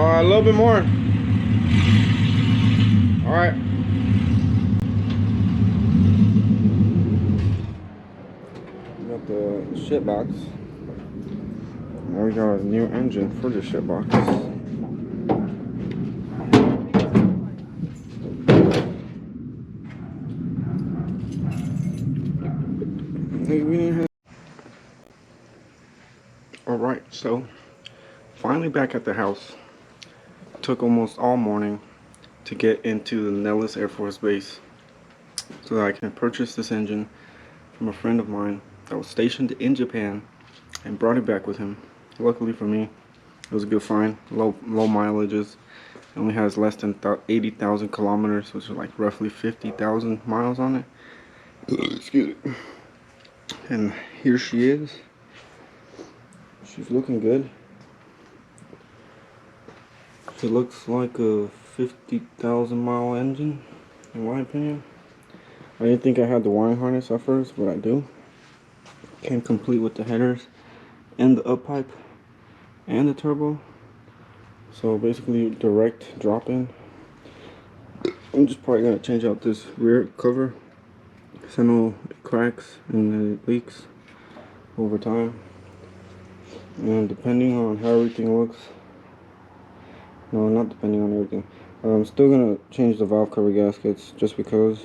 A little bit more. All right. We got the shit box. Now we got a new engine for the shit box. Alright, so finally back at the house. Took almost all morning to get into the Nellis Air Force Base so that I can purchase this engine from a friend of mine that was stationed in Japan and brought it back with him. Luckily for me, it was a good find. Low mileages. It only has less than 80,000 kilometers, which is like roughly 50,000 miles on it. Excuse me. And here she is. She's looking good. It looks like a 50,000 mile engine, in my opinion. I didn't think I had the wiring harness at first, but I do. Came complete with the headers and the up pipe and the turbo. So basically direct drop in. I'm just probably gonna change out this rear cover because I know it cracks and it leaks over time. And depending on how everything looks, no, not depending on everything, I'm still gonna change the valve cover gaskets just because,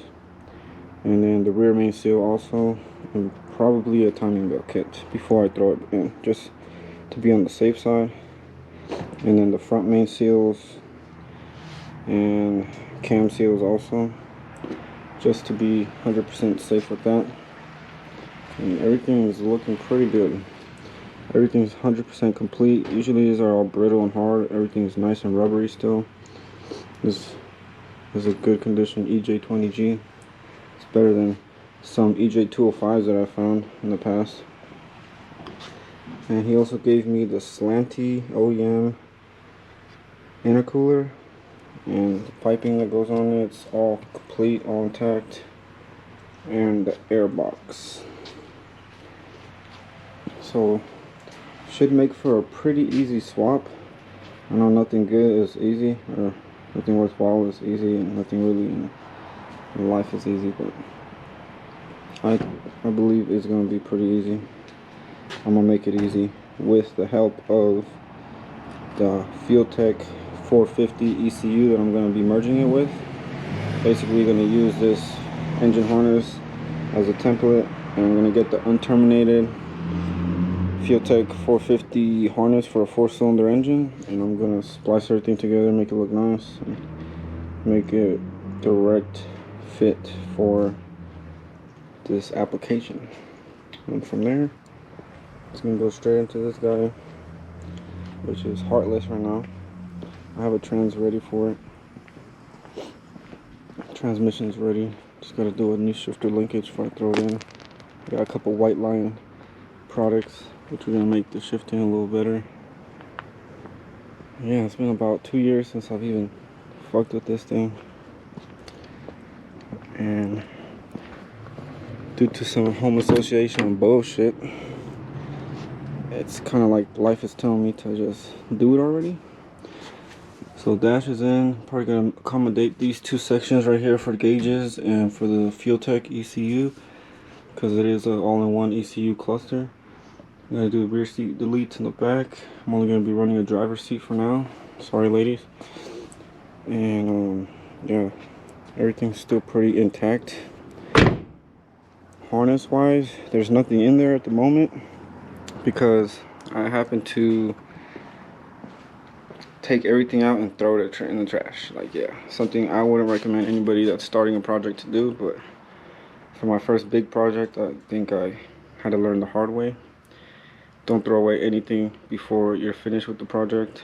and then the rear main seal also, and probably a timing belt kit before I throw it in, just to be on the safe side. And then the front main seals and cam seals also, just to be 100% safe with that. And everything is looking pretty good. Everything's 100% complete. Usually these are all brittle and hard. Everything's nice and rubbery still. This is a good condition EJ20G. It's better than some EJ205s that I found in the past. And he also gave me the slanty OEM intercooler, and the piping that goes on it, it's all complete, all intact, and the air box. So should make for a pretty easy swap. I know nothing good is easy, or nothing worthwhile is easy, and nothing really in life is easy, but I believe it's going to be pretty easy. I'm going to make it easy with the help of the Fueltech 450 ECU that I'm going to be merging it with. Basically going to use this engine harness as a template, and I'm going to get the unterminated Fueltech 450 harness for a 4-cylinder engine, and I'm going to splice everything together, make it look nice, and make it direct fit for this application. And from there, it's going to go straight into this guy, which is heartless right now. I have a trans ready for it. Transmission's ready. Just got to do a new shifter linkage before I throw it in. Got a couple white line products, which we're going to make the shifting a little better. Yeah, it's been about 2 years since I've even fucked with this thing. And due to some home association bullshit, it's kind of like life is telling me to just do it already. So dash is in. Probably going to accommodate these two sections right here for gauges and for the Fueltech ECU, because it is an all-in-one ECU cluster. I'm going to do the rear seat deletes in the back. I'm only going to be running a driver's seat for now. Sorry, ladies. And yeah, everything's still pretty intact. Harness wise, there's nothing in there at the moment because I happen to take everything out and throw it in the trash. Like, yeah, something I wouldn't recommend anybody that's starting a project to do, but for my first big project, I think I had to learn the hard way. Don't throw away anything before you're finished with the project,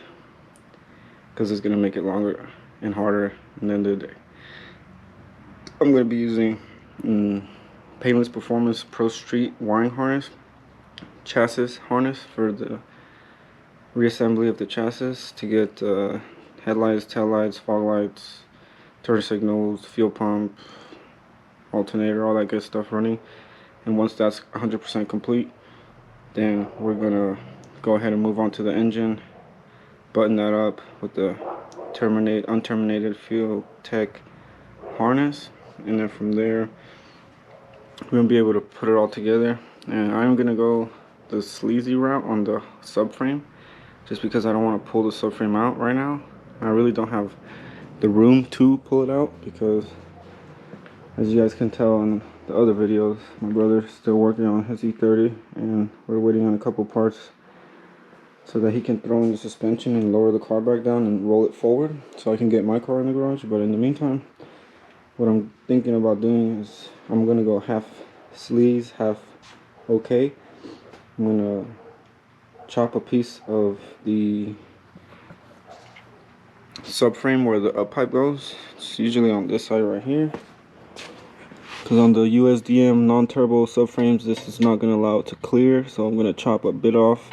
because it's going to make it longer and harder at the end of the day. I'm going to be using Painless Performance Pro Street wiring harness, chassis harness for the reassembly of the chassis to get headlights, taillights, fog lights, turn signals, fuel pump, alternator, all that good stuff running. And once that's 100% complete, then we're gonna go ahead and move on to the engine button that up with the unterminated Field Tech harness, and then from there we're gonna be able to put it all together. And I'm gonna go the sleazy route on the subframe, just because I don't want to pull the subframe out right now. I really don't have the room to pull it out, because as you guys can tell in the other videos, my brother's still working on his E30, and we're waiting on a couple parts so that he can throw in the suspension and lower the car back down and roll it forward so I can get my car in the garage. But in the meantime, what I'm thinking about doing is I'm gonna go half sleaze, half okay. I'm gonna chop a piece of the subframe where the up pipe goes. It's usually on this side right here, because on the USDM non-turbo subframes this is not going to allow it to clear, so I'm going to chop a bit off.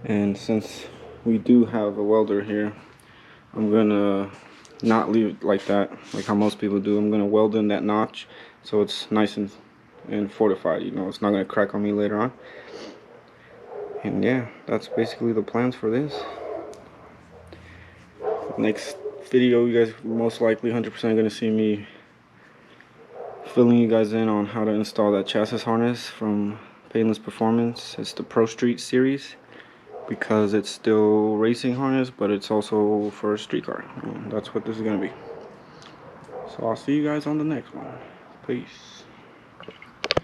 And since we do have a welder here, I'm going to not leave it like that, like how most people do. I'm going to weld in that notch so it's nice and fortified, you know, it's not going to crack on me later on. And yeah, that's basically the plans for this. Next video, you guys most likely 100% going to see me filling you guys in on how to install that chassis harness from Painless Performance. It's the Pro Street series, because it's still racing harness, but it's also for a street car. And that's what this is going to be. So I'll see you guys on the next one. Peace.